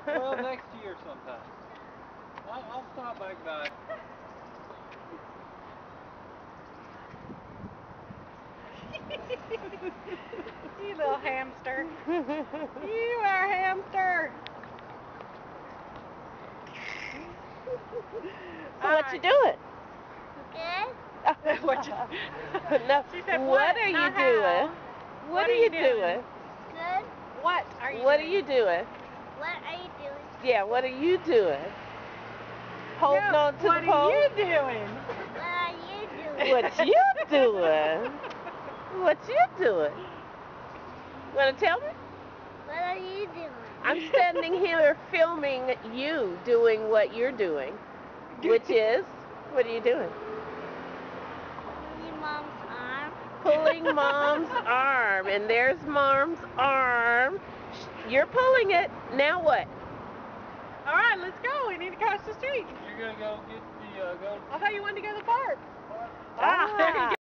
Well, next year sometime. I'll stop back by. You little hamster. You are a hamster. So what you doing? Good. No, She said, what are you not doing? how. What are you doing? Good. What are you What doing? are you doing? What are you doing? Yeah, what are you doing? Holding No, on to what the pole? are you doing? What are you doing? What you doing? What you doing? Wanna tell me? What are you doing? I'm standing here filming you doing what you're doing, which is, what are you doing? Your mom's arm. Pulling Mom's arm, and there's Mom's arm. You're pulling it. Now what? All right, let's go. We need to cross the street. You're gonna go get the go. I thought you wanted to go to the park. What? Ah, there you go.